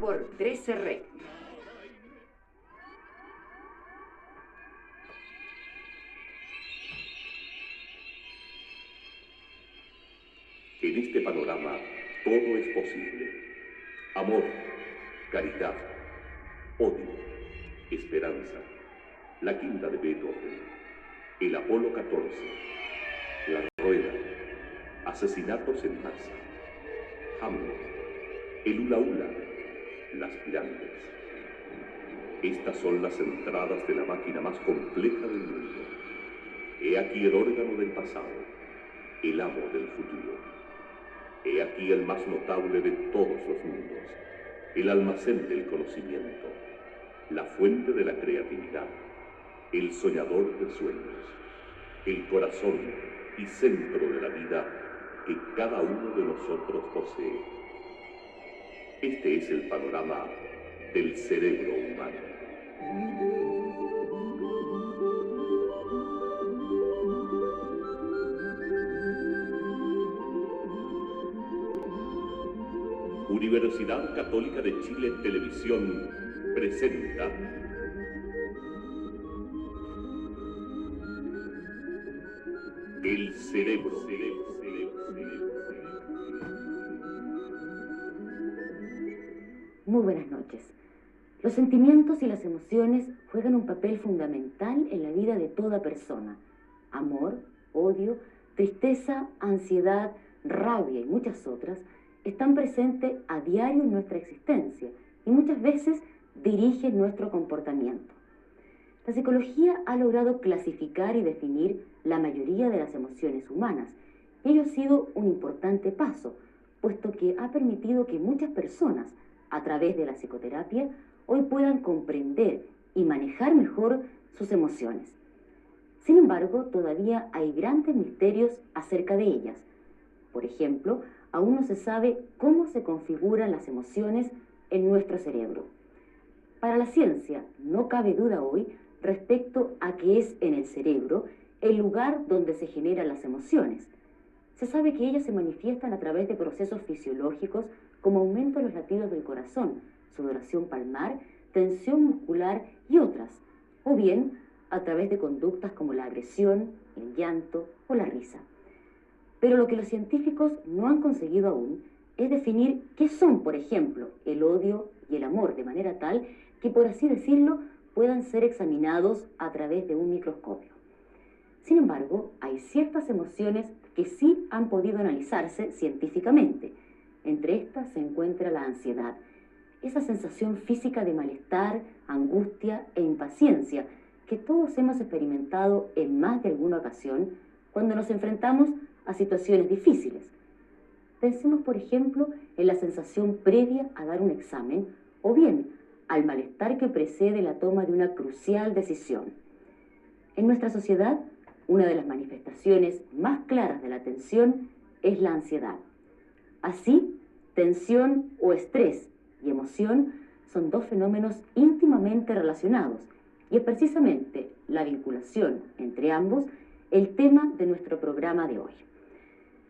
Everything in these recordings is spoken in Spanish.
por 13 Rec. En este panorama todo es posible. Amor, caridad, odio, esperanza, la quinta de Beethoven, el Apolo 14, la rueda, asesinatos en masa, Hamlet, el hula hula, las pirámides. Estas son las entradas de la máquina más compleja del mundo. He aquí el órgano del pasado, el amo del futuro. He aquí el más notable de todos los mundos, el almacén del conocimiento, la fuente de la creatividad, el soñador de sueños, el corazón y centro de la vida que cada uno de nosotros posee. Este es el panorama del cerebro humano. Universidad Católica de Chile Televisión presenta El cerebro. Muy buenas noches. Los sentimientos y las emociones juegan un papel fundamental en la vida de toda persona. Amor, odio, tristeza, ansiedad, rabia y muchas otras están presentes a diario en nuestra existencia y muchas veces dirigen nuestro comportamiento. La psicología ha logrado clasificar y definir la mayoría de las emociones humanas. Ello ha sido un importante paso, puesto que ha permitido que muchas personas, a través de la psicoterapia, hoy puedan comprender y manejar mejor sus emociones. Sin embargo, todavía hay grandes misterios acerca de ellas. Por ejemplo, aún no se sabe cómo se configuran las emociones en nuestro cerebro. Para la ciencia, no cabe duda hoy respecto a que es en el cerebro el lugar donde se generan las emociones. Se sabe que ellas se manifiestan a través de procesos fisiológicos como aumento de los latidos del corazón, sudoración palmar, tensión muscular y otras, o bien a través de conductas como la agresión, el llanto o la risa. Pero lo que los científicos no han conseguido aún es definir qué son, por ejemplo, el odio y el amor, de manera tal que, por así decirlo, puedan ser examinados a través de un microscopio. Sin embargo, hay ciertas emociones que sí han podido analizarse científicamente. Entre estas se encuentra la ansiedad, esa sensación física de malestar, angustia e impaciencia que todos hemos experimentado en más de alguna ocasión cuando nos enfrentamos a situaciones difíciles. Pensemos, por ejemplo, en la sensación previa a dar un examen o bien al malestar que precede la toma de una crucial decisión. En nuestra sociedad, una de las manifestaciones más claras de la tensión es la ansiedad. Así, tensión o estrés y emoción son dos fenómenos íntimamente relacionados y es precisamente la vinculación entre ambos el tema de nuestro programa de hoy.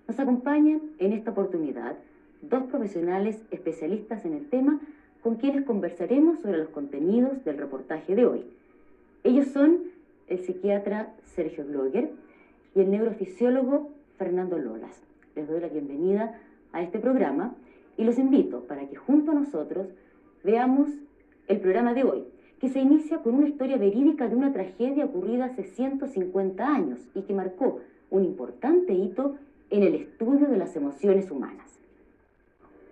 Nos acompañan en esta oportunidad dos profesionales especialistas en el tema con quienes conversaremos sobre los contenidos del reportaje de hoy. Ellos son el psiquiatra Sergio Gloger y el neurofisiólogo Fernando Lolas. Les doy la bienvenida a este programa y los invito para que junto a nosotros veamos el programa de hoy, que se inicia con una historia verídica de una tragedia ocurrida hace 150 años y que marcó un importante hito en el estudio de las emociones humanas.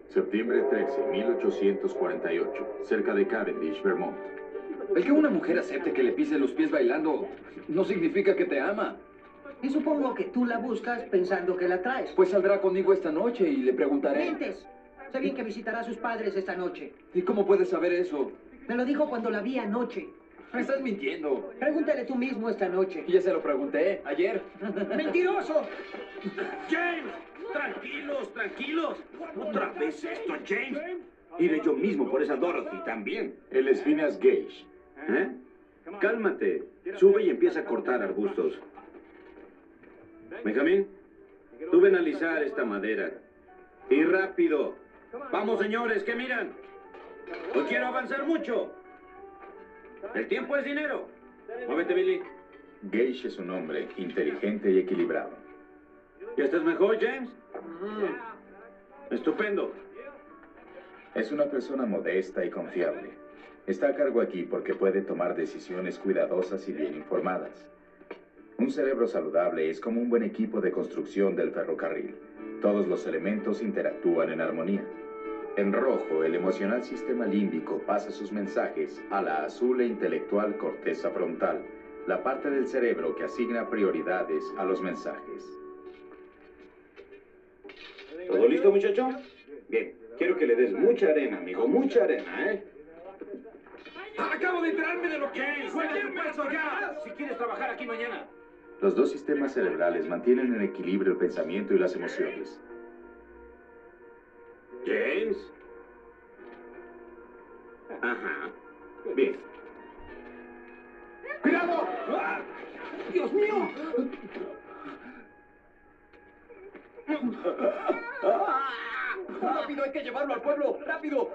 Septiembre 13, 1848, cerca de Cavendish, Vermont. El que una mujer acepte que le pise los pies bailando no significa que te ama. Y supongo que tú la buscas pensando que la traes. Pues saldrá conmigo esta noche y le preguntaré. ¡Mientes! Sé bien que visitará a sus padres esta noche. ¿Y cómo puedes saber eso? Me lo dijo cuando la vi anoche. Me estás mintiendo. Pregúntale tú mismo esta noche. Y ya se lo pregunté ayer. ¡Mentiroso! ¡James! ¡Tranquilos, tranquilos! ¿Otra vez esto, James? Iré yo mismo por esa Dorothy también. Él es Phineas Gage. ¿Eh? Cálmate. Sube y empieza a cortar arbustos. Benjamín, tú ven a alisar esta madera. Y rápido. Vamos, señores, ¿qué miran? No quiero avanzar mucho. El tiempo es dinero. Muévete, Billy. Gage es un hombre inteligente y equilibrado. ¿Ya estás mejor, James? Estupendo. Es una persona modesta y confiable. Está a cargo aquí porque puede tomar decisiones cuidadosas y bien informadas. Un cerebro saludable es como un buen equipo de construcción del ferrocarril. Todos los elementos interactúan en armonía. En rojo, el emocional sistema límbico pasa sus mensajes a la azul e intelectual corteza frontal, la parte del cerebro que asigna prioridades a los mensajes. ¿Todo listo, muchacho? Bien. Quiero que le des mucha arena, amigo. Mucha arena, ¿eh? Acabo de enterarme de lo que es. ¡Cualquier peso ya! Si quieres trabajar aquí mañana. Los dos sistemas cerebrales mantienen en equilibrio el pensamiento y las emociones. James. Ajá. Bien. ¡Cuidado! ¡Ah! ¡Dios mío! ¡Rápido! ¡Hay que llevarlo al pueblo! ¡Rápido!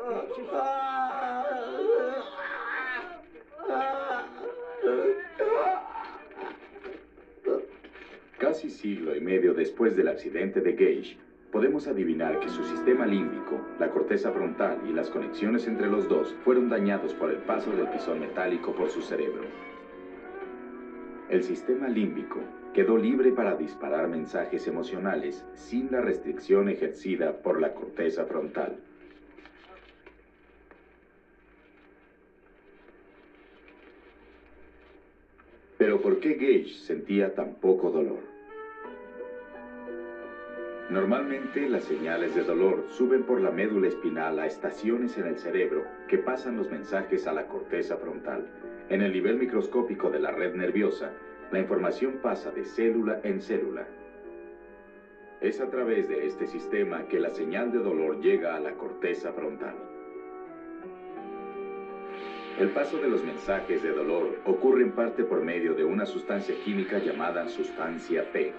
Casi siglo y medio después del accidente de Gage, podemos adivinar que su sistema límbico, la corteza frontal y las conexiones entre los dos fueron dañados por el paso del pisón metálico por su cerebro. El sistema límbico quedó libre para disparar mensajes emocionales sin la restricción ejercida por la corteza frontal. Pero ¿por qué Gage sentía tan poco dolor? Normalmente las señales de dolor suben por la médula espinal a estaciones en el cerebro que pasan los mensajes a la corteza frontal. En el nivel microscópico de la red nerviosa, la información pasa de célula en célula. Es a través de este sistema que la señal de dolor llega a la corteza frontal. El paso de los mensajes de dolor ocurre en parte por medio de una sustancia química llamada sustancia P,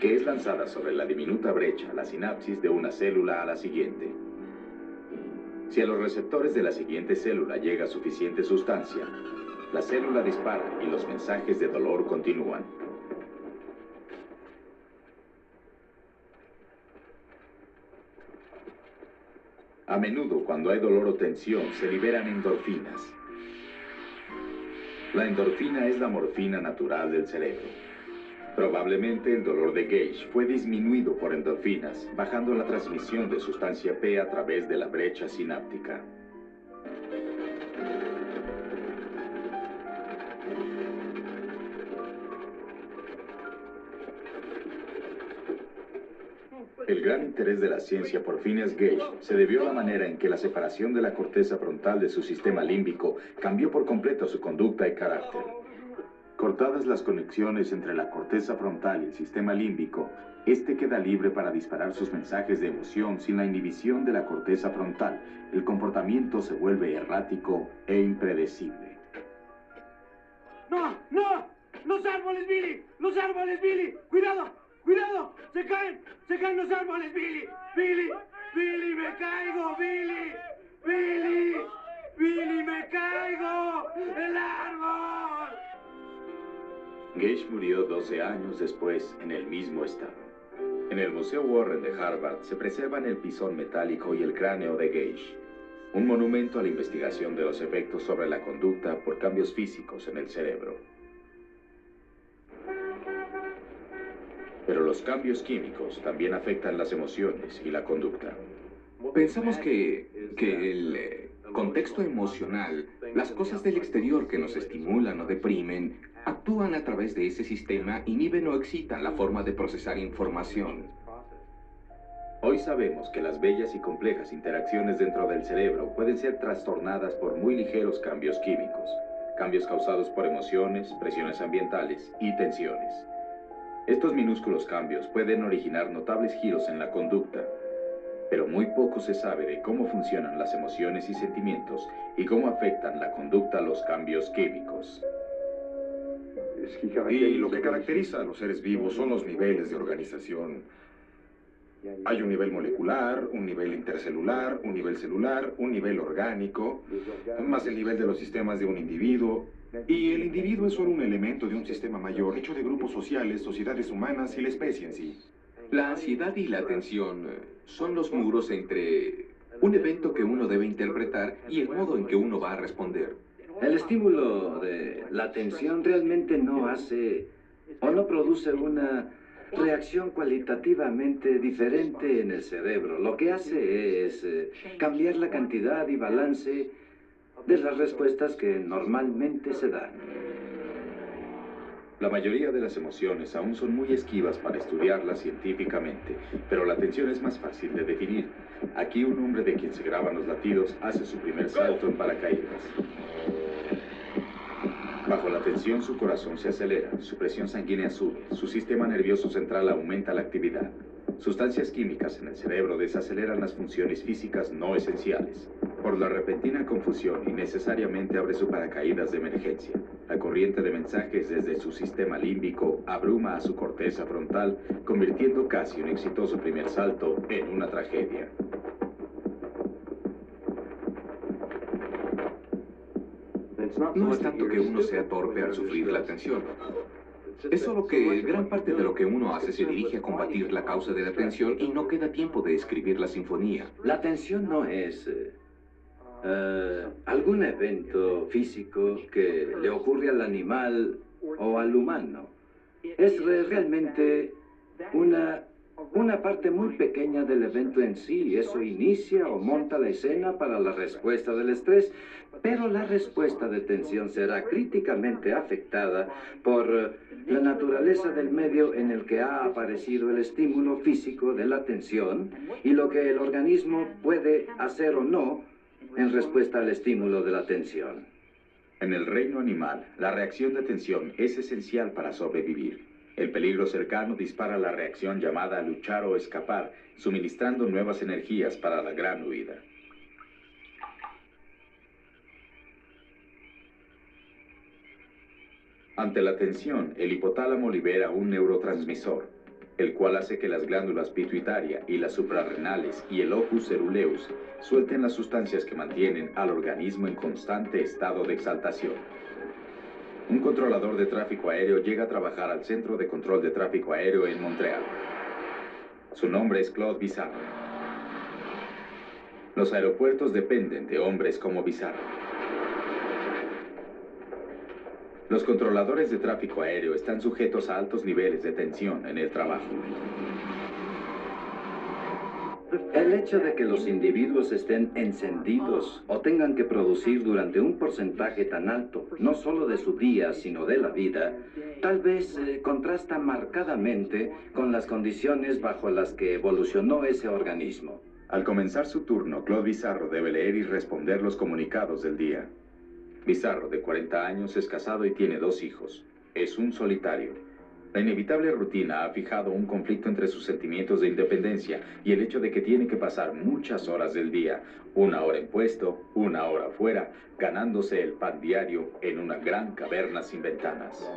que es lanzada sobre la diminuta brecha, la sinapsis de una célula a la siguiente. Si a los receptores de la siguiente célula llega suficiente sustancia, la célula dispara y los mensajes de dolor continúan. A menudo, cuando hay dolor o tensión, se liberan endorfinas. La endorfina es la morfina natural del cerebro. Probablemente el dolor de Gage fue disminuido por endorfinas, bajando la transmisión de sustancia P a través de la brecha sináptica. El gran interés de la ciencia por Phineas Gage se debió a la manera en que la separación de la corteza frontal de su sistema límbico cambió por completo su conducta y carácter. Cortadas las conexiones entre la corteza frontal y el sistema límbico, este queda libre para disparar sus mensajes de emoción sin la inhibición de la corteza frontal. El comportamiento se vuelve errático e impredecible. ¡No! ¡No! ¡Los árboles, Billy! ¡Los árboles, Billy! ¡Cuidado! ¡Cuidado! ¡Se caen! ¡Se caen los árboles, Billy! ¡Billy! ¡Billy, me caigo! ¡Billy! ¡Billy! ¡Billy, me caigo! ¡El árbol! Gage murió 12 años después en el mismo estado. En el Museo Warren de Harvard se preservan el pisón metálico y el cráneo de Gage, un monumento a la investigación de los efectos sobre la conducta por cambios físicos en el cerebro. Pero los cambios químicos también afectan las emociones y la conducta. Pensamos que el contexto emocional, las cosas del exterior que nos estimulan o deprimen, actúan a través de ese sistema, inhiben o excitan la forma de procesar información. Hoy sabemos que las bellas y complejas interacciones dentro del cerebro pueden ser trastornadas por muy ligeros cambios químicos, cambios causados por emociones, presiones ambientales y tensiones. Estos minúsculos cambios pueden originar notables giros en la conducta, pero muy poco se sabe de cómo funcionan las emociones y sentimientos y cómo afectan la conducta los cambios químicos. Y lo que caracteriza a los seres vivos son los niveles de organización. Hay un nivel molecular, un nivel intercelular, un nivel celular, un nivel orgánico, más el nivel de los sistemas de un individuo. Y el individuo es solo un elemento de un sistema mayor, hecho de grupos sociales, sociedades humanas y la especie en sí. La ansiedad y la tensión son los muros entre un evento que uno debe interpretar y el modo en que uno va a responder. El estímulo de la tensión realmente no hace o no produce una reacción cualitativamente diferente en el cerebro. Lo que hace es cambiar la cantidad y balance de las respuestas que normalmente se dan. La mayoría de las emociones aún son muy esquivas para estudiarlas científicamente, pero la tensión es más fácil de definir. Aquí un hombre de quien se graban los latidos hace su primer salto en paracaídas. Bajo la tensión su corazón se acelera, su presión sanguínea sube, su sistema nervioso central aumenta la actividad. Sustancias químicas en el cerebro desaceleran las funciones físicas no esenciales. Por la repentina confusión, innecesariamente abre su paracaídas de emergencia. La corriente de mensajes desde su sistema límbico abruma a su corteza frontal, convirtiendo casi un exitoso primer salto en una tragedia. No es tanto que uno sea torpe al sufrir la tensión. Es solo que gran parte de lo que uno hace se dirige a combatir la causa de la tensión y no queda tiempo de escribir la sinfonía. La tensión no es algún evento físico que le ocurre al animal o al humano. Es realmente una parte muy pequeña del evento en sí. Eso inicia o monta la escena para la respuesta del estrés, pero la respuesta de tensión será críticamente afectada por la naturaleza del medio en el que ha aparecido el estímulo físico de la tensión y lo que el organismo puede hacer o no en respuesta al estímulo de la tensión. En el reino animal, la reacción de tensión es esencial para sobrevivir. El peligro cercano dispara la reacción llamada luchar o escapar, suministrando nuevas energías para la gran huida. Ante la tensión, el hipotálamo libera un neurotransmisor, el cual hace que las glándulas pituitaria y las suprarrenales y el locus ceruleus suelten las sustancias que mantienen al organismo en constante estado de exaltación. Un controlador de tráfico aéreo llega a trabajar al Centro de Control de Tráfico Aéreo en Montreal. Su nombre es Claude Bizarro. Los aeropuertos dependen de hombres como Bizarro. Los controladores de tráfico aéreo están sujetos a altos niveles de tensión en el trabajo. El hecho de que los individuos estén encendidos o tengan que producir durante un porcentaje tan alto, no solo de su día, sino de la vida, tal vez contrasta marcadamente con las condiciones bajo las que evolucionó ese organismo. Al comenzar su turno, Claude Bizarro debe leer y responder los comunicados del día. Bizarro, de 40 años, es casado y tiene 2 hijos. Es un solitario. La inevitable rutina ha fijado un conflicto entre sus sentimientos de independencia y el hecho de que tiene que pasar muchas horas del día, 1 hora en puesto, 1 hora afuera, ganándose el pan diario en una gran caverna sin ventanas.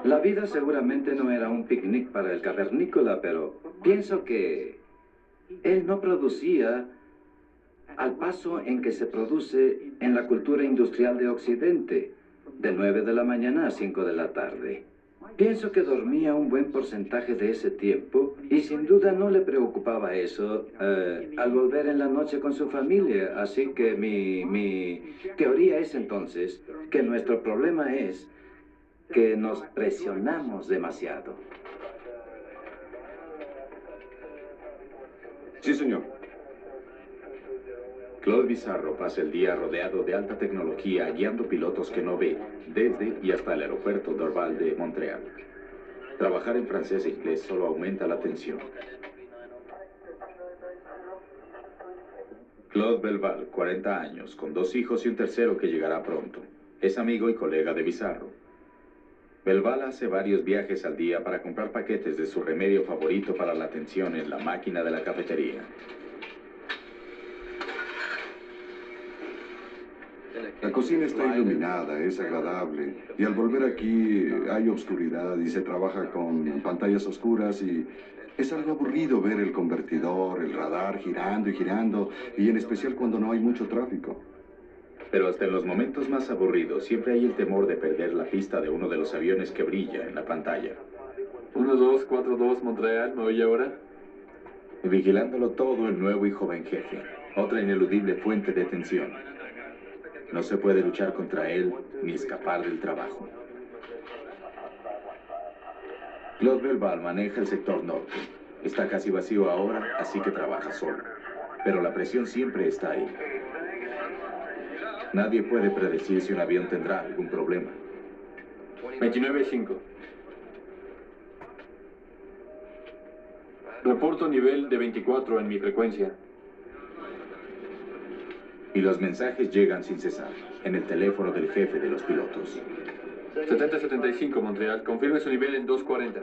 La vida seguramente no era un picnic para el cavernícola, pero pienso que él no producía al paso en que se produce en la cultura industrial de Occidente, de 9 de la mañana a 5 de la tarde. Pienso que dormía un buen porcentaje de ese tiempo y sin duda no le preocupaba eso al volver en la noche con su familia. Así que mi teoría es entonces que nuestro problema es que nos presionamos demasiado. Sí, señor. Claude Bizarro pasa el día rodeado de alta tecnología guiando pilotos que no ve desde y hasta el aeropuerto Dorval de Montreal. Trabajar en francés e inglés solo aumenta la tensión. Claude Belval, 40 años, con 2 hijos y un tercero que llegará pronto. Es amigo y colega de Bizarro. Belval hace varios viajes al día para comprar paquetes de su remedio favorito para la tensión en la máquina de la cafetería. La cocina está iluminada, es agradable. Y al volver aquí hay oscuridad y se trabaja con pantallas oscuras y es algo aburrido ver el convertidor, el radar girando y girando, y en especial cuando no hay mucho tráfico. Pero hasta en los momentos más aburridos siempre hay el temor de perder la pista de uno de los aviones que brilla en la pantalla. 1242 Montreal, ¿me oye ahora? Y vigilándolo todo el nuevo y joven jefe, otra ineludible fuente de tensión. No se puede luchar contra él ni escapar del trabajo. Claude Belval maneja el sector norte. Está casi vacío ahora, así que trabaja solo. Pero la presión siempre está ahí. Nadie puede predecir si un avión tendrá algún problema. 29.5. Reporto nivel de 24 en mi frecuencia. Y los mensajes llegan sin cesar, en el teléfono del jefe de los pilotos. 7075 Montreal, confirme su nivel en 240.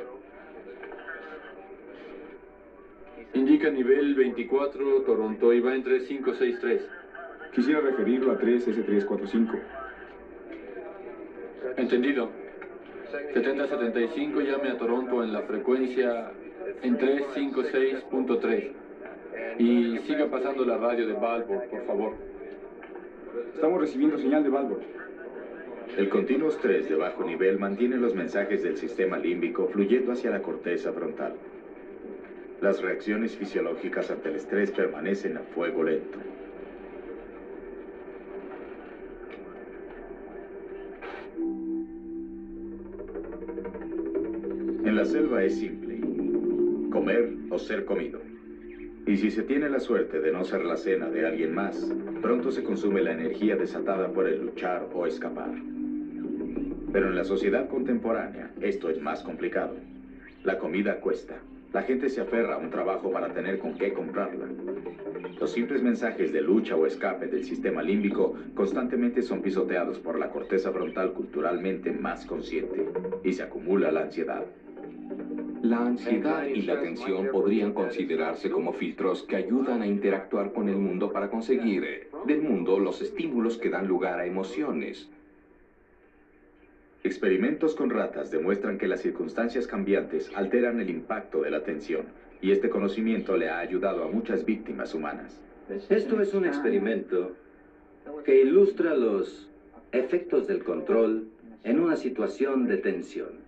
Indica nivel 24 Toronto y va en 3563. Quisiera referirlo a 3S345. Entendido. 7075 llame a Toronto en la frecuencia en 356.3. Y siga pasando la radio de Balboa, por favor. Estamos recibiendo señal de Balboa. El Continuous 3 de bajo nivel mantiene los mensajes del sistema límbico fluyendo hacia la corteza frontal. Las reacciones fisiológicas ante el estrés permanecen a fuego lento. En la selva es simple: comer o ser comido. Y si se tiene la suerte de no ser la cena de alguien más, pronto se consume la energía desatada por el luchar o escapar. Pero en la sociedad contemporánea, esto es más complicado. La comida cuesta. La gente se aferra a un trabajo para tener con qué comprarla. Los simples mensajes de lucha o escape del sistema límbico constantemente son pisoteados por la corteza frontal culturalmente más consciente, y se acumula la ansiedad. La ansiedad y la tensión podrían considerarse como filtros que ayudan a interactuar con el mundo para conseguir del mundo los estímulos que dan lugar a emociones. Experimentos con ratas demuestran que las circunstancias cambiantes alteran el impacto de la tensión, y este conocimiento le ha ayudado a muchas víctimas humanas. Esto es un experimento que ilustra los efectos del control en una situación de tensión.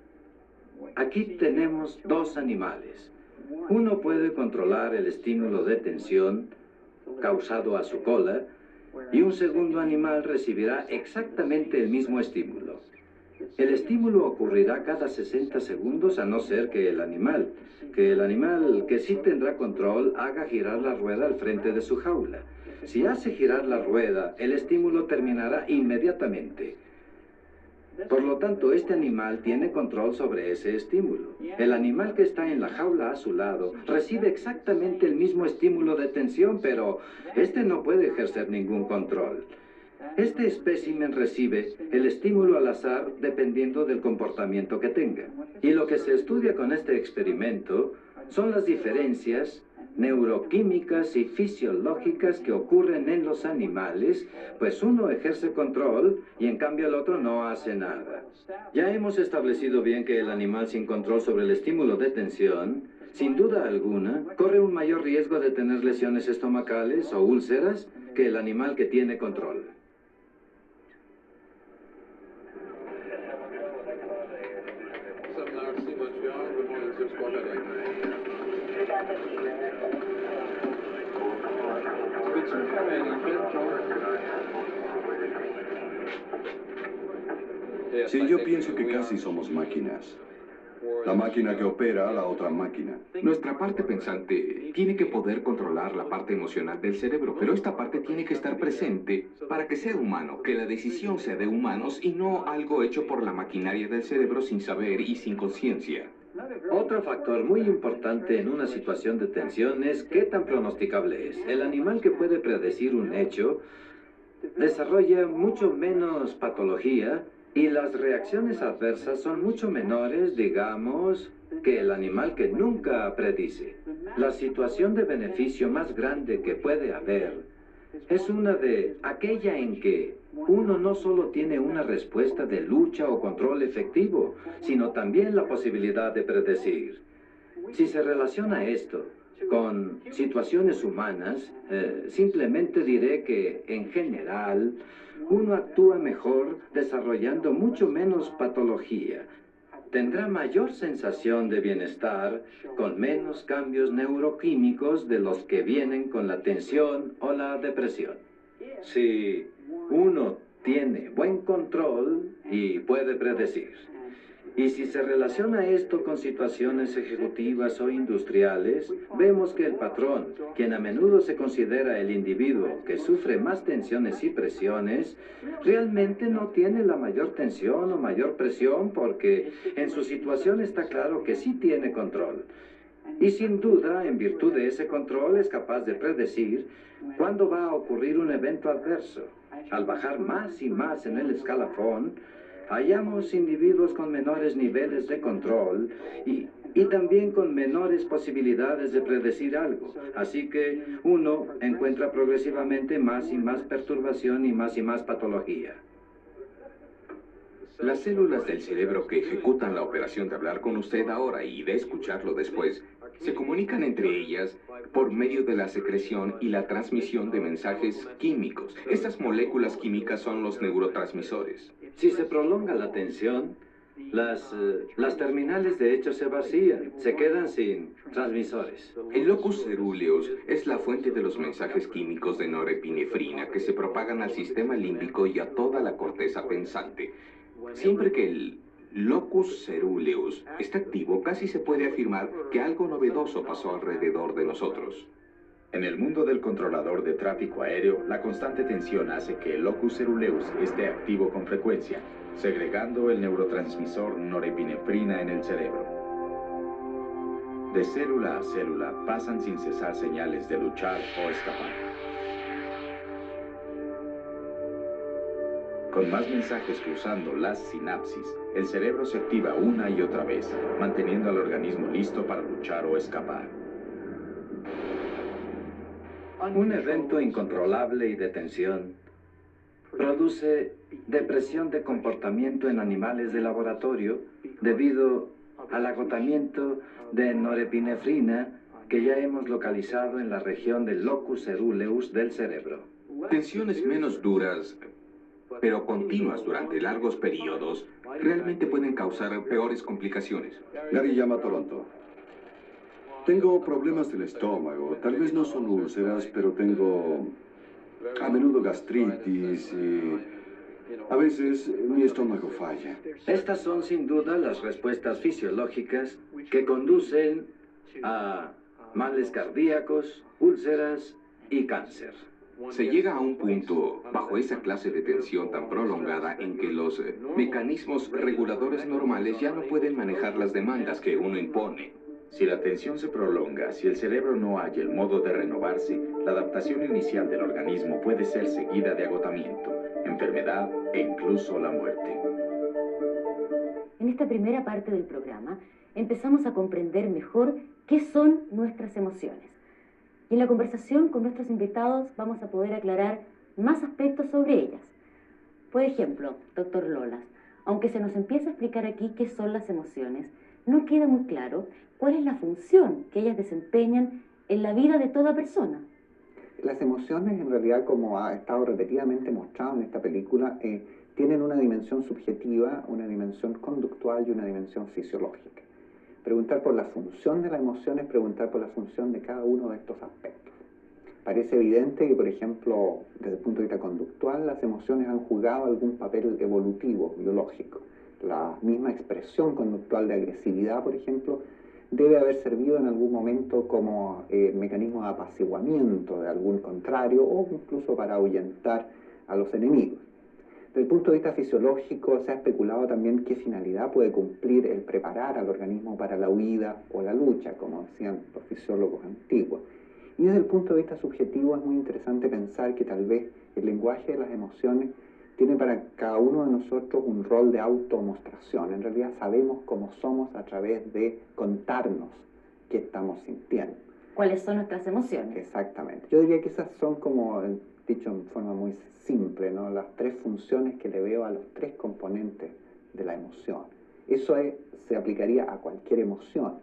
Aquí tenemos dos animales. Uno puede controlar el estímulo de tensión causado a su cola, y un segundo animal recibirá exactamente el mismo estímulo. El estímulo ocurrirá cada 60 segundos a no ser que el animal que sí tendrá control haga girar la rueda al frente de su jaula. Si hace girar la rueda, el estímulo terminará inmediatamente. Por lo tanto, este animal tiene control sobre ese estímulo. El animal que está en la jaula a su lado recibe exactamente el mismo estímulo de tensión, pero este no puede ejercer ningún control. Este espécimen recibe el estímulo al azar dependiendo del comportamiento que tenga. Y lo que se estudia con este experimento son las diferencias neuroquímicas y fisiológicas que ocurren en los animales, pues uno ejerce control y en cambio el otro no hace nada. Ya hemos establecido bien que el animal sin control sobre el estímulo de tensión, sin duda alguna, corre un mayor riesgo de tener lesiones estomacales o úlceras que el animal que tiene control. Sí, yo pienso que casi somos máquinas. La máquina que opera a la otra máquina. Nuestra parte pensante tiene que poder controlar la parte emocional del cerebro, pero esta parte tiene que estar presente para que sea humano, que la decisión sea de humanos y no algo hecho por la maquinaria del cerebro sin saber y sin conciencia. Otro factor muy importante en una situación de tensión es qué tan pronosticable es. El animal que puede predecir un hecho desarrolla mucho menos patología y las reacciones adversas son mucho menores, digamos, que el animal que nunca predice. La situación de beneficio más grande que puede haber es una de aquella en que uno no solo tiene una respuesta de lucha o control efectivo, sino también la posibilidad de predecir. Si se relaciona esto con situaciones humanas, simplemente diré que, en general, uno actúa mejor desarrollando mucho menos patología. Tendrá mayor sensación de bienestar con menos cambios neuroquímicos de los que vienen con la tensión o la depresión. Si uno tiene buen control y puede predecir, y si se relaciona esto con situaciones ejecutivas o industriales, vemos que el patrón, quien a menudo se considera el individuo que sufre más tensiones y presiones, realmente no tiene la mayor tensión o mayor presión porque en su situación está claro que sí tiene control. Y sin duda, en virtud de ese control, es capaz de predecir cuándo va a ocurrir un evento adverso. Al bajar más y más en el escalafón, hallamos individuos con menores niveles de control y también con menores posibilidades de predecir algo. Así que uno encuentra progresivamente más y más perturbación y más patología. Las células del cerebro que ejecutan la operación de hablar con usted ahora y de escucharlo después se comunican entre ellas por medio de la secreción y la transmisión de mensajes químicos. Estas moléculas químicas son los neurotransmisores. Si se prolonga la tensión, las terminales de hecho se vacían, se quedan sin transmisores. El locus ceruleus es la fuente de los mensajes químicos de norepinefrina que se propagan al sistema límbico y a toda la corteza pensante. Siempre que el locus ceruleus está activo, casi se puede afirmar que algo novedoso pasó alrededor de nosotros. En el mundo del controlador de tráfico aéreo, la constante tensión hace que el locus ceruleus esté activo con frecuencia, segregando el neurotransmisor norepinefrina en el cerebro. De célula a célula pasan sin cesar señales de luchar o escapar. Con más mensajes cruzando las sinapsis, el cerebro se activa una y otra vez, manteniendo al organismo listo para luchar o escapar. Un evento incontrolable y de tensión produce depresión de comportamiento en animales de laboratorio debido al agotamiento de norepinefrina que ya hemos localizado en la región del locus ceruleus del cerebro. Tensiones menos duras, pero continuas durante largos periodos, realmente pueden causar peores complicaciones. Gary llama a Toronto. Tengo problemas del estómago. Tal vez no son úlceras, pero tengo a menudo gastritis y a veces mi estómago falla. Estas son sin duda las respuestas fisiológicas que conducen a males cardíacos, úlceras y cáncer. Se llega a un punto, bajo esa clase de tensión tan prolongada, en que los mecanismos reguladores normales ya no pueden manejar las demandas que uno impone. Si la tensión se prolonga, si el cerebro no halla el modo de renovarse, la adaptación inicial del organismo puede ser seguida de agotamiento, enfermedad e incluso la muerte. En esta primera parte del programa empezamos a comprender mejor qué son nuestras emociones. Y en la conversación con nuestros invitados vamos a poder aclarar más aspectos sobre ellas. Por ejemplo, doctor Lolas, aunque se nos empieza a explicar aquí qué son las emociones, no queda muy claro cuál es la función que ellas desempeñan en la vida de toda persona. Las emociones, en realidad, como ha estado repetidamente mostrado en esta película, tienen una dimensión subjetiva, una dimensión conductual y una dimensión fisiológica. Preguntar por la función de la emoción es preguntar por la función de cada uno de estos aspectos. Parece evidente que, por ejemplo, desde el punto de vista conductual, las emociones han jugado algún papel evolutivo, biológico. La misma expresión conductual de agresividad, por ejemplo, debe haber servido en algún momento como mecanismo de apaciguamiento de algún contrario o incluso para ahuyentar a los enemigos. Desde el punto de vista fisiológico se ha especulado también qué finalidad puede cumplir el preparar al organismo para la huida o la lucha, como decían los fisiólogos antiguos. Y desde el punto de vista subjetivo es muy interesante pensar que tal vez el lenguaje de las emociones tiene para cada uno de nosotros un rol de automostración. En realidad sabemos cómo somos a través de contarnos qué estamos sintiendo. cuáles son nuestras emociones. Exactamente. Yo diría que esas son, como dicho en forma muy simple, ¿no?, las tres funciones que le veo a los tres componentes de la emoción. Eso se aplicaría a cualquier emoción.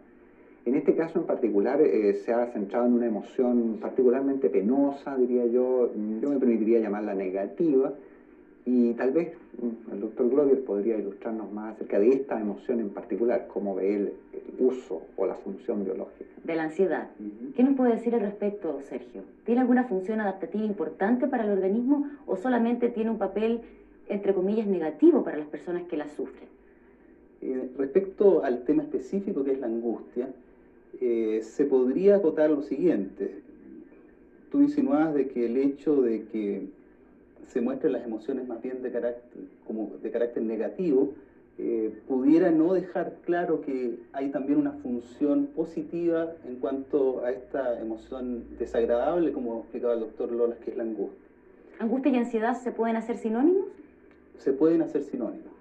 En este caso en particular se ha centrado en una emoción particularmente penosa, diría yo me permitiría llamarla negativa, y tal vez el doctor Glover podría ilustrarnos más acerca de esta emoción en particular, cómo ve él el uso o la función biológica. De la ansiedad. ¿Qué nos puede decir al respecto, Sergio? ¿Tiene alguna función adaptativa importante para el organismo o solamente tiene un papel, entre comillas, negativo para las personas que la sufren? Respecto al tema específico que es la angustia, se podría acotar lo siguiente. Tú insinuabas de que el hecho de que se muestren las emociones más bien de carácter negativo, pudiera no dejar claro que hay también una función positiva en cuanto a esta emoción desagradable, como explicaba el doctor Lolas, que es la angustia. ¿Angustia y ansiedad se pueden hacer sinónimos? Se pueden hacer sinónimos.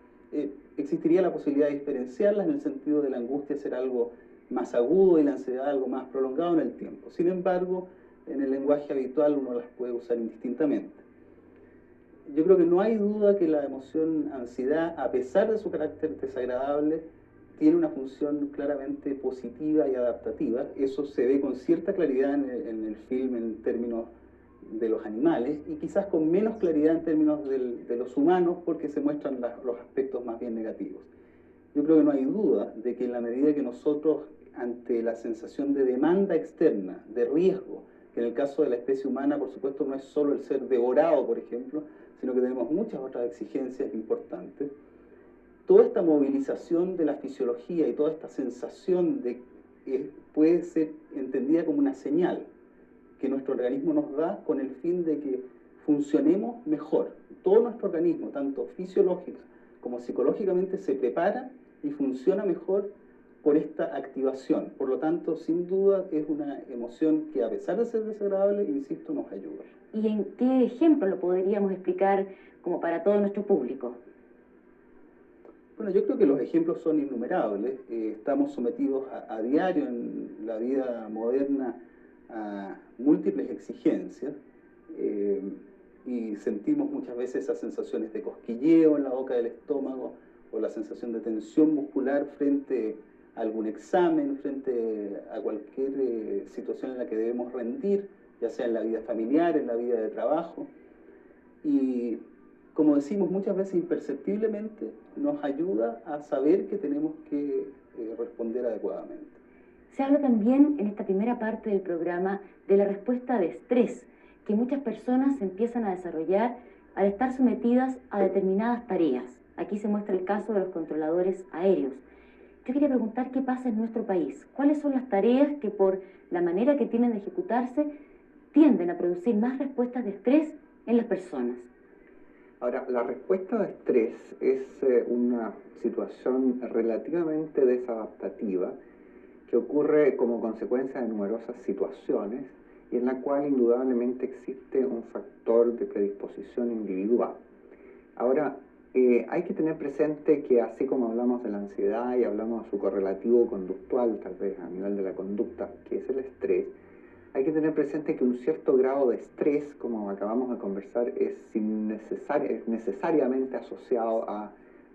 Existiría la posibilidad de diferenciarlas en el sentido de la angustia ser algo más agudo y la ansiedad algo más prolongado en el tiempo. Sin embargo, en el lenguaje habitual uno las puede usar indistintamente. Yo creo que no hay duda que la emoción ansiedad, a pesar de su carácter desagradable, tiene una función claramente positiva y adaptativa. Eso se ve con cierta claridad en el film en términos de los animales y quizás con menos claridad en términos de los humanos, porque se muestran los aspectos más bien negativos. Yo creo que no hay duda de que en la medida que nosotros, ante la sensación de demanda externa, de riesgo, que en el caso de la especie humana, por supuesto, no es solo el ser devorado, por ejemplo, sino que tenemos muchas otras exigencias importantes, toda esta movilización de la fisiología y toda esta sensación puede ser entendida como una señal que nuestro organismo nos da con el fin de que funcionemos mejor. Todo nuestro organismo, tanto fisiológico como psicológicamente, se prepara y funciona mejor por esta activación. Por lo tanto, sin duda, es una emoción que, a pesar de ser desagradable, insisto, nos ayuda. ¿Y en qué ejemplo lo podríamos explicar como para todo nuestro público? Bueno, yo creo que los ejemplos son innumerables. Estamos sometidos a diario en la vida moderna a múltiples exigencias y sentimos muchas veces esas sensaciones de cosquilleo en la boca del estómago o la sensación de tensión muscular frente a algún examen, frente a cualquier situación en la que debemos rendir, ya sea en la vida familiar, en la vida de trabajo. Y como decimos muchas veces imperceptiblemente, nos ayuda a saber que tenemos que responder adecuadamente. Se habla también en esta primera parte del programa de la respuesta de estrés que muchas personas empiezan a desarrollar al estar sometidas a determinadas tareas. Aquí se muestra el caso de los controladores aéreos. Yo quería preguntar qué pasa en nuestro país. ¿Cuáles son las tareas que, por la manera que tienen de ejecutarse, tienden a producir más respuestas de estrés en las personas? Ahora, la respuesta de estrés es una situación relativamente desadaptativa que ocurre como consecuencia de numerosas situaciones y en la cual indudablemente existe un factor de predisposición individual. Ahora, hay que tener presente que así como hablamos de la ansiedad y hablamos de su correlativo conductual, tal vez a nivel de la conducta, que es el estrés, hay que tener presente que un cierto grado de estrés, como acabamos de conversar, es necesariamente asociado a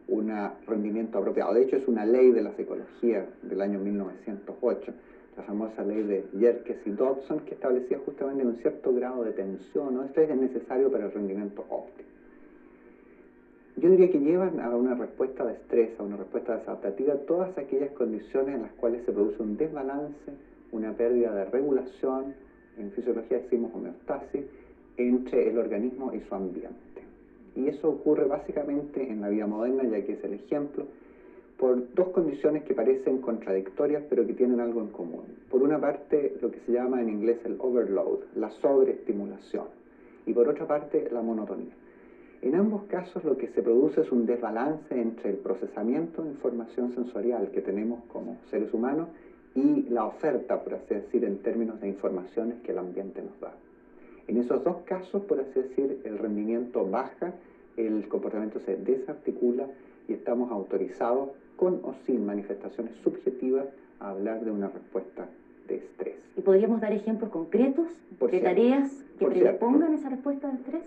un rendimiento apropiado. De hecho, es una ley de la psicología del año 1908, la famosa ley de Yerkes y Dodson, que establecía justamente un cierto grado de tensión o estrés es necesario para el rendimiento óptimo. Yo diría que llevan a una respuesta de estrés, a una respuesta desadaptativa, todas aquellas condiciones en las cuales se produce un desbalance, una pérdida de regulación, en fisiología decimos homeostasis, entre el organismo y su ambiente. Y eso ocurre básicamente en la vida moderna, ya que es el ejemplo, por dos condiciones que parecen contradictorias, pero que tienen algo en común. Por una parte, lo que se llama en inglés el overload, la sobreestimulación, y por otra parte, la monotonía. En ambos casos lo que se produce es un desbalance entre el procesamiento de información sensorial que tenemos como seres humanos y la oferta, por así decir, en términos de informaciones que el ambiente nos da. En esos dos casos, por así decir, el rendimiento baja, el comportamiento se desarticula y estamos autorizados, con o sin manifestaciones subjetivas, a hablar de una respuesta de estrés. ¿Y podríamos dar ejemplos concretos de tareas que predispongan esa respuesta de estrés?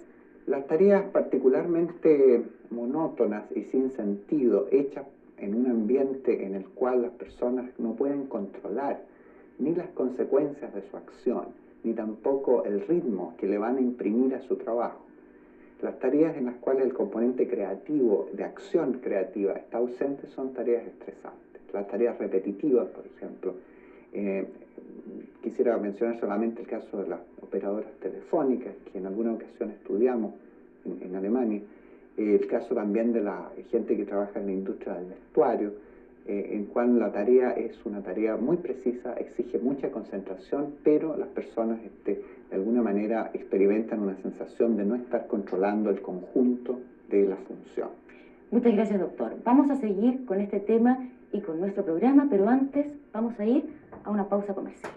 Las tareas particularmente monótonas y sin sentido, hechas en un ambiente en el cual las personas no pueden controlar ni las consecuencias de su acción, ni tampoco el ritmo que le van a imprimir a su trabajo. Las tareas en las cuales el componente creativo, de acción creativa, está ausente son tareas estresantes. Las tareas repetitivas, por ejemplo. Quisiera mencionar solamente el caso de las operadoras telefónicas, que en alguna ocasión estudiamos en Alemania. El caso también de la gente que trabaja en la industria del vestuario, en cual la tarea es una tarea muy precisa, exige mucha concentración, pero las personas de alguna manera experimentan una sensación de no estar controlando el conjunto de la función. Muchas gracias, doctor. Vamos a seguir con este tema y con nuestro programa, pero antes vamos a ir a una pausa comercial.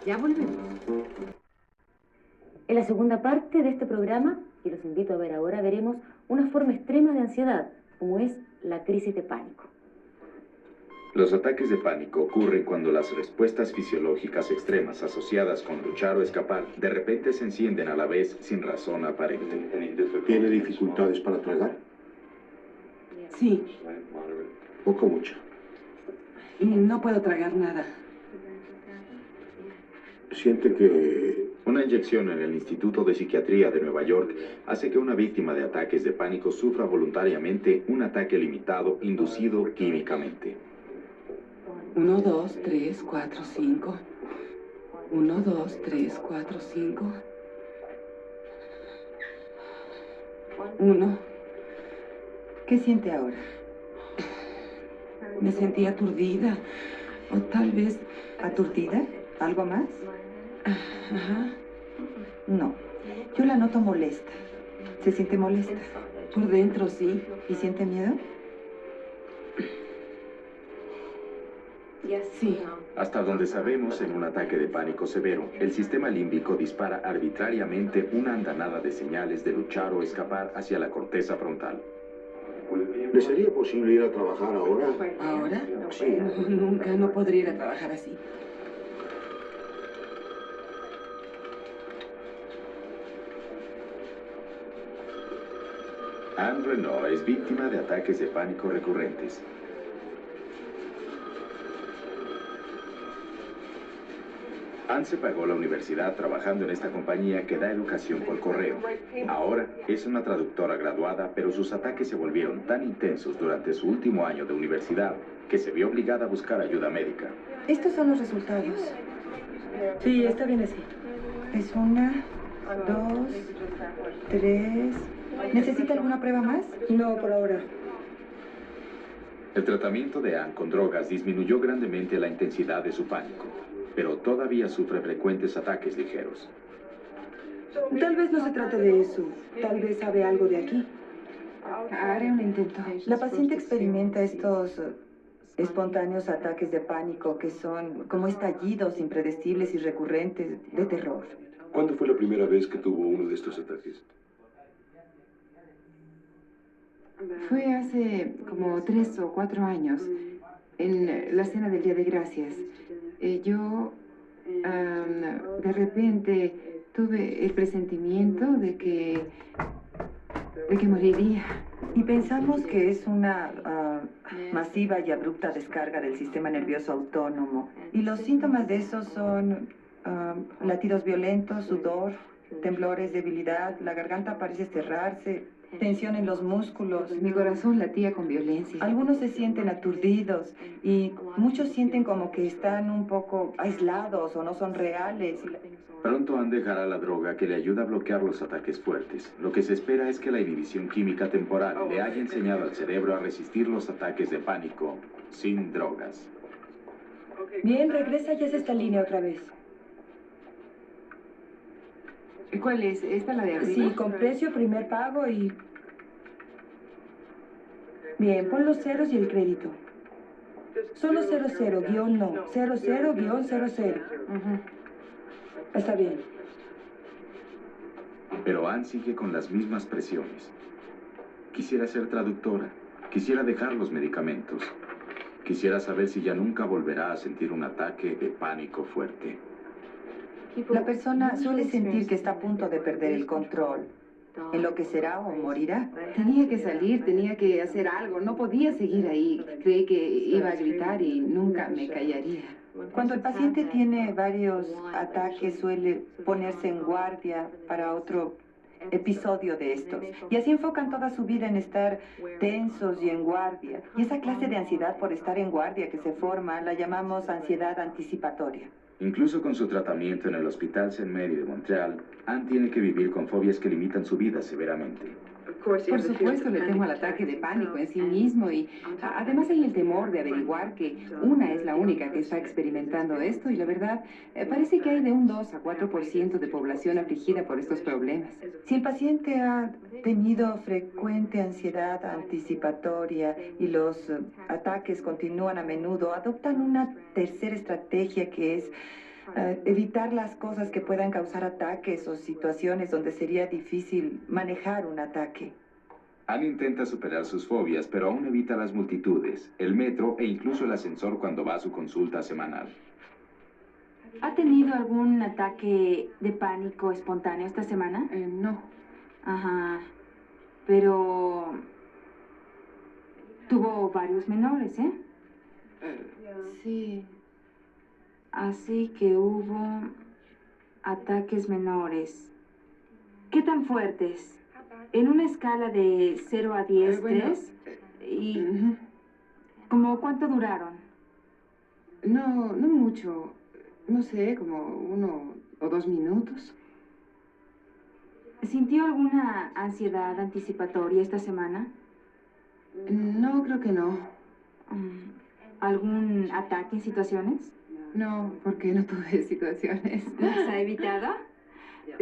Ya volvemos. En la segunda parte de este programa, que los invito a ver ahora, veremos una forma extrema de ansiedad, como es la crisis de pánico. Los ataques de pánico ocurren cuando las respuestas fisiológicas extremas asociadas con luchar o escapar de repente se encienden a la vez sin razón aparente. ¿Tiene dificultades para tragar? Sí. ¿Poco o mucho? No puedo tragar nada. Siente que... Una inyección en el Instituto de Psiquiatría de Nueva York hace que una víctima de ataques de pánico sufra voluntariamente un ataque limitado inducido químicamente. 1, 2, 3, 4, 5. 1, 2, 3, 4, 5. 1. ¿Qué siente ahora? Me sentí aturdida. O tal vez... ¿Aturdida? ¿Algo más? Ajá. No. Yo la noto molesta. ¿Se siente molesta? Por dentro, sí. ¿Y siente miedo? Sí. Hasta donde sabemos, en un ataque de pánico severo, el sistema límbico dispara arbitrariamente una andanada de señales de luchar o escapar hacia la corteza frontal. ¿Le sería posible ir a trabajar ahora? ¿Ahora? Sí. No, nunca, no podría ir a trabajar así. Anne Renault es víctima de ataques de pánico recurrentes. Anne se pagó la universidad trabajando en esta compañía que da educación por correo. Ahora es una traductora graduada, pero sus ataques se volvieron tan intensos durante su último año de universidad que se vio obligada a buscar ayuda médica. Estos son los resultados. Sí, está bien así. Es 1, 2, 3... ¿Necesita alguna prueba más? No, por ahora. El tratamiento de Anne con drogas disminuyó grandemente la intensidad de su pánico, pero todavía sufre frecuentes ataques ligeros. Tal vez no se trate de eso. Tal vez sabe algo de aquí. Haré un intento. La paciente experimenta estos espontáneos ataques de pánico que son como estallidos impredecibles y recurrentes de terror. ¿Cuándo fue la primera vez que tuvo uno de estos ataques? Fue hace como 3 o 4 años, en la cena del Día de Gracias. Yo, de repente, tuve el presentimiento de que moriría. Y pensamos que es una masiva y abrupta descarga del sistema nervioso autónomo. Y los síntomas de eso son latidos violentos, sudor, temblores, debilidad, la garganta parece cerrarse, tensión en los músculos. Mi corazón latía con violencia. Algunos se sienten aturdidos y muchos sienten como que están un poco aislados o no son reales. Pronto Anne dejará la droga que le ayuda a bloquear los ataques fuertes. Lo que se espera es que la inhibición química temporal le haya enseñado al cerebro a resistir los ataques de pánico sin drogas. Bien, regresa ya es esta línea otra vez. ¿Cuál es? ¿Esta la de arriba? Sí, con precio, primer pago y... Bien, pon los ceros y el crédito. Solo 00, guión no. 00, guión 00. Está bien. Pero Anne sigue con las mismas presiones. Quisiera ser traductora. Quisiera dejar los medicamentos. Quisiera saber si ya nunca volverá a sentir un ataque de pánico fuerte. La persona suele sentir que está a punto de perder el control. ¿Enloquecerá o morirá? Tenía que salir, tenía que hacer algo. No podía seguir ahí. Creí que iba a gritar y nunca me callaría. Cuando el paciente tiene varios ataques, suele ponerse en guardia para otro episodio de estos. Y así enfocan toda su vida en estar tensos y en guardia. Y esa clase de ansiedad por estar en guardia que se forma la llamamos ansiedad anticipatoria. Incluso con su tratamiento en el Hospital St. Mary de Montreal, Anne tiene que vivir con fobias que limitan su vida severamente. Por supuesto, le temo al ataque de pánico en sí mismo y además hay el temor de averiguar que una es la única que está experimentando esto y la verdad, parece que hay de un 2 a 4% de población afligida por estos problemas. Si el paciente ha tenido frecuente ansiedad anticipatoria y los ataques continúan a menudo, adoptan una tercera estrategia que es evitar las cosas que puedan causar ataques o situaciones donde sería difícil manejar un ataque. Anne intenta superar sus fobias, pero aún evita las multitudes, el metro e incluso el ascensor cuando va a su consulta semanal. ¿Ha tenido algún ataque de pánico espontáneo esta semana? No. Ajá. Pero tuvo varios menores, ¿eh? Sí. Así que hubo ataques menores. ¿Qué tan fuertes? En una escala de 0 a 10, bueno, 3. ¿Y como cuánto duraron? No mucho. No sé, como 1 o 2 minutos. ¿Sintió alguna ansiedad anticipatoria esta semana? No, creo que no. ¿Algún ataque en situaciones? No, porque no tuve situaciones. ¿Las ha evitado?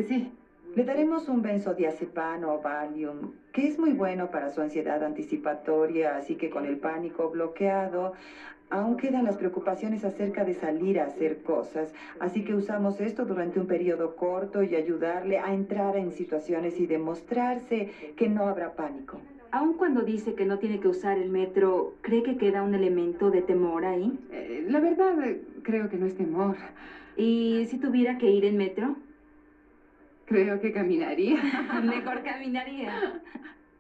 Sí. Le daremos un benzodiazepano o Valium, que es muy bueno para su ansiedad anticipatoria, así que con el pánico bloqueado, aún quedan las preocupaciones acerca de salir a hacer cosas. Así que usamos esto durante un periodo corto y ayudarle a entrar en situaciones y demostrarse que no habrá pánico. Aun cuando dice que no tiene que usar el metro, ¿cree que queda un elemento de temor ahí? La verdad, creo que no es temor. ¿Y si tuviera que ir en metro? Creo que caminaría. Mejor caminaría.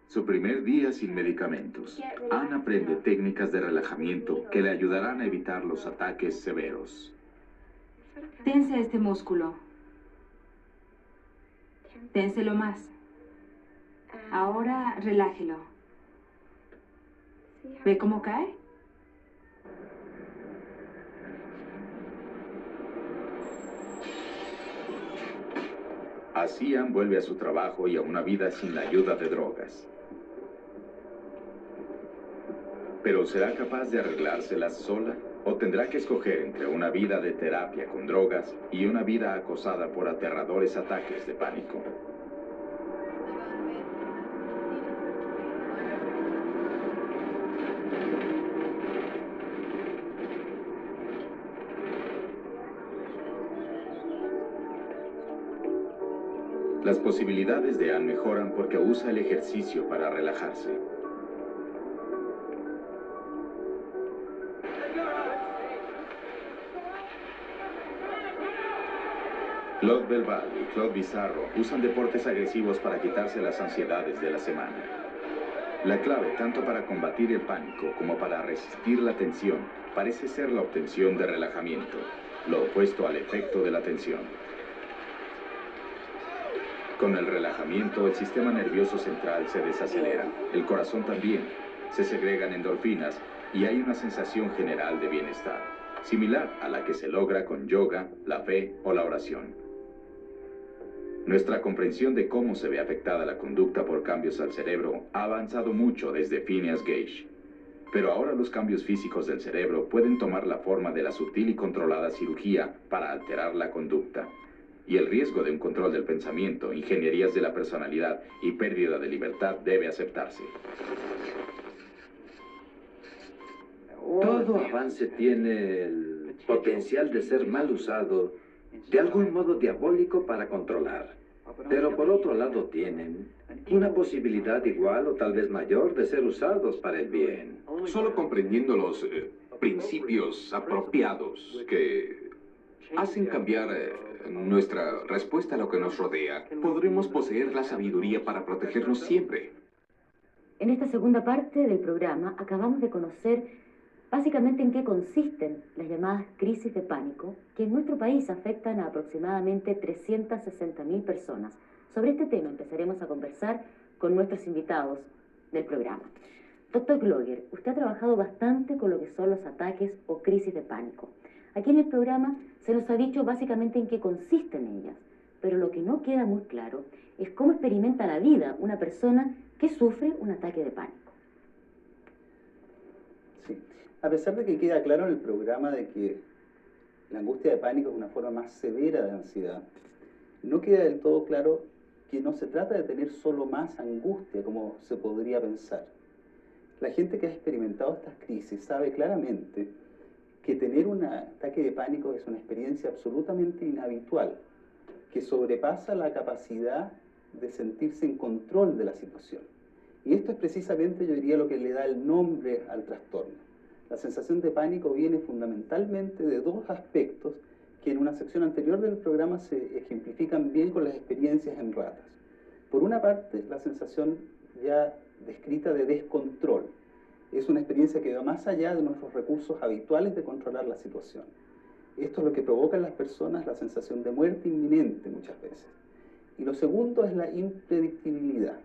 Su primer día sin medicamentos. Anne aprende técnicas de relajamiento que le ayudarán a evitar los ataques severos. Tense este músculo. Ténselo más. Ahora relájelo. ¿Ve cómo cae? Así Anne vuelve a su trabajo y a una vida sin la ayuda de drogas. ¿Pero será capaz de arreglárselas sola? ¿O tendrá que escoger entre una vida de terapia con drogas y una vida acosada por aterradores ataques de pánico? Las posibilidades de Anne mejoran porque usa el ejercicio para relajarse. Claude Belval y Claude Bizarro usan deportes agresivos para quitarse las ansiedades de la semana. La clave, tanto para combatir el pánico como para resistir la tensión, parece ser la obtención de relajamiento, lo opuesto al efecto de la tensión. Con el relajamiento, el sistema nervioso central se desacelera, el corazón también, se segregan endorfinas y hay una sensación general de bienestar, similar a la que se logra con yoga, la fe o la oración. Nuestra comprensión de cómo se ve afectada la conducta por cambios al cerebro ha avanzado mucho desde Phineas Gage. Pero ahora los cambios físicos del cerebro pueden tomar la forma de la sutil y controlada cirugía para alterar la conducta. Y el riesgo de un control del pensamiento, ingenierías de la personalidad y pérdida de libertad debe aceptarse. Todo avance tiene el potencial de ser mal usado de algún modo diabólico para controlar. Pero por otro lado tienen una posibilidad igual o tal vez mayor de ser usados para el bien. Solo comprendiendo los principios apropiados que hacen cambiar nuestra respuesta a lo que nos rodea, podremos poseer la sabiduría para protegernos siempre. En esta segunda parte del programa acabamos de conocer básicamente en qué consisten las llamadas crisis de pánico, que en nuestro país afectan a aproximadamente 360.000 personas. Sobre este tema empezaremos a conversar con nuestros invitados del programa. Doctor Gloger, usted ha trabajado bastante con lo que son los ataques o crisis de pánico. Aquí en el programa se nos ha dicho básicamente en qué consisten ellas, pero lo que no queda muy claro es cómo experimenta la vida una persona que sufre un ataque de pánico. Sí, a pesar de que queda claro en el programa de que la angustia de pánico es una forma más severa de ansiedad, no queda del todo claro que no se trata de tener solo más angustia como se podría pensar. La gente que ha experimentado estas crisis sabe claramente que tener un ataque de pánico es una experiencia absolutamente inhabitual, que sobrepasa la capacidad de sentirse en control de la situación. Y esto es precisamente, yo diría, lo que le da el nombre al trastorno. La sensación de pánico viene fundamentalmente de dos aspectos que en una sección anterior del programa se ejemplifican bien con las experiencias en ratas. Por una parte, la sensación ya descrita de descontrol. Es una experiencia que va más allá de nuestros recursos habituales de controlar la situación. Esto es lo que provoca en las personas la sensación de muerte inminente muchas veces. Y lo segundo es la impredictibilidad.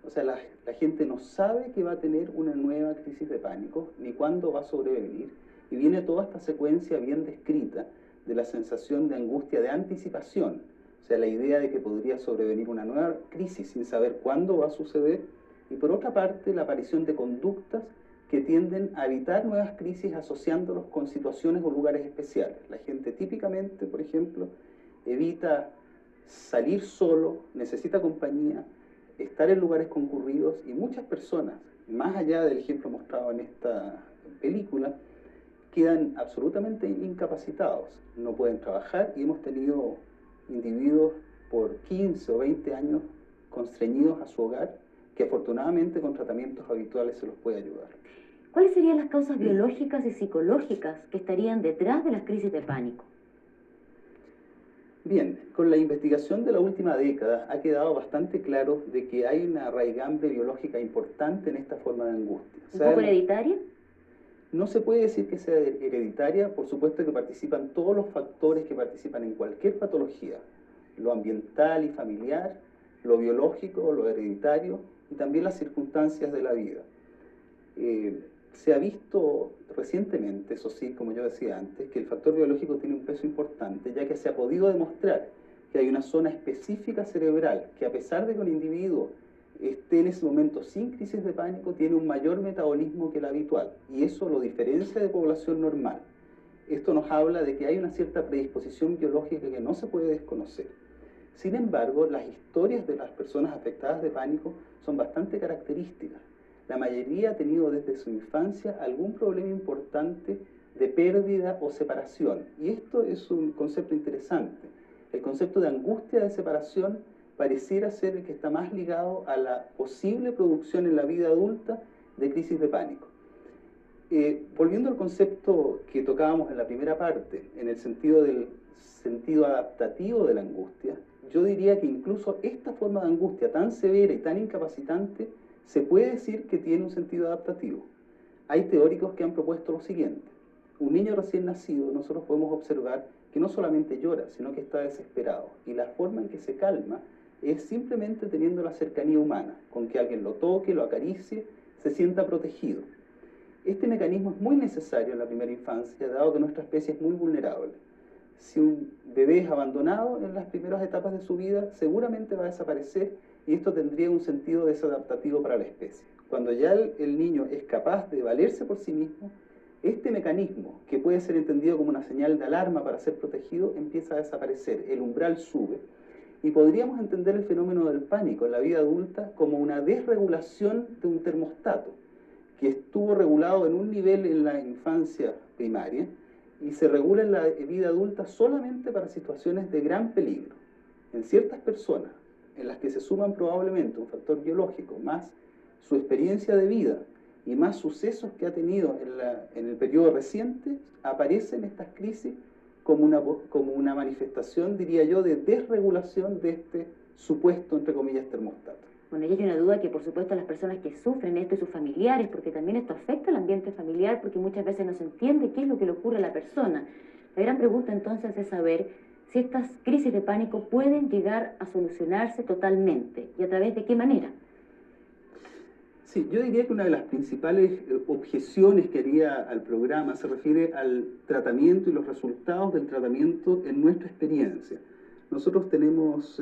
O sea, la gente no sabe que va a tener una nueva crisis de pánico, ni cuándo va a sobrevenir, y viene toda esta secuencia bien descrita de la sensación de angustia de anticipación, o sea, la idea de que podría sobrevenir una nueva crisis sin saber cuándo va a suceder, y por otra parte, la aparición de conductas que tienden a evitar nuevas crisis asociándolos con situaciones o lugares especiales. La gente típicamente, por ejemplo, evita salir solo, necesita compañía, estar en lugares concurridos, y muchas personas, más allá del ejemplo mostrado en esta película, quedan absolutamente incapacitados, no pueden trabajar, y hemos tenido individuos por 15 o 20 años constreñidos a su hogar, que afortunadamente con tratamientos habituales se los puede ayudar. ¿Cuáles serían las causas biológicas y psicológicas que estarían detrás de las crisis de pánico? Bien, con la investigación de la última década ha quedado bastante claro de que hay una raigambre biológica importante en esta forma de angustia. ¿Un poco hereditaria? No se puede decir que sea hereditaria, por supuesto que participan todos los factores que participan en cualquier patología, lo ambiental y familiar, lo biológico, lo hereditario y también las circunstancias de la vida. Se ha visto recientemente, eso sí, como yo decía antes, que el factor biológico tiene un peso importante, ya que se ha podido demostrar que hay una zona específica cerebral que, a pesar de que un individuo esté en ese momento sin crisis de pánico, tiene un mayor metabolismo que el habitual, y eso lo diferencia de población normal. Esto nos habla de que hay una cierta predisposición biológica que no se puede desconocer. Sin embargo, las historias de las personas afectadas de pánico son bastante características. La mayoría ha tenido desde su infancia algún problema importante de pérdida o separación. Y esto es un concepto interesante. El concepto de angustia de separación pareciera ser el que está más ligado a la posible producción en la vida adulta de crisis de pánico. Volviendo al concepto que tocábamos en la primera parte, en el sentido del sentido adaptativo de la angustia, yo diría que incluso esta forma de angustia tan severa y tan incapacitante se puede decir que tiene un sentido adaptativo. Hay teóricos que han propuesto lo siguiente. Un niño recién nacido, nosotros podemos observar que no solamente llora, sino que está desesperado. Y la forma en que se calma es simplemente teniendo la cercanía humana, con que alguien lo toque, lo acaricie, se sienta protegido. Este mecanismo es muy necesario en la primera infancia, dado que nuestra especie es muy vulnerable. Si un bebé es abandonado en las primeras etapas de su vida, seguramente va a desaparecer, y esto tendría un sentido desadaptativo para la especie. Cuando ya el niño es capaz de valerse por sí mismo, este mecanismo, que puede ser entendido como una señal de alarma para ser protegido, empieza a desaparecer, el umbral sube. Y podríamos entender el fenómeno del pánico en la vida adulta como una desregulación de un termostato, que estuvo regulado en un nivel en la infancia primaria y se regula en la vida adulta solamente para situaciones de gran peligro. En ciertas personas, en las que se suman probablemente un factor biológico más su experiencia de vida, y más sucesos que ha tenido en el periodo reciente, aparecen estas crisis como una manifestación, diría yo, de desregulación de este supuesto, entre comillas, termostato. Bueno, y hay una duda que por supuesto las personas que sufren esto y sus familiares, porque también esto afecta al ambiente familiar, porque muchas veces no se entiende qué es lo que le ocurre a la persona. La gran pregunta entonces es saber si estas crisis de pánico pueden llegar a solucionarse totalmente y a través de qué manera. Sí, yo diría que una de las principales objeciones que haría al programa se refiere al tratamiento y los resultados del tratamiento en nuestra experiencia. Nosotros tenemos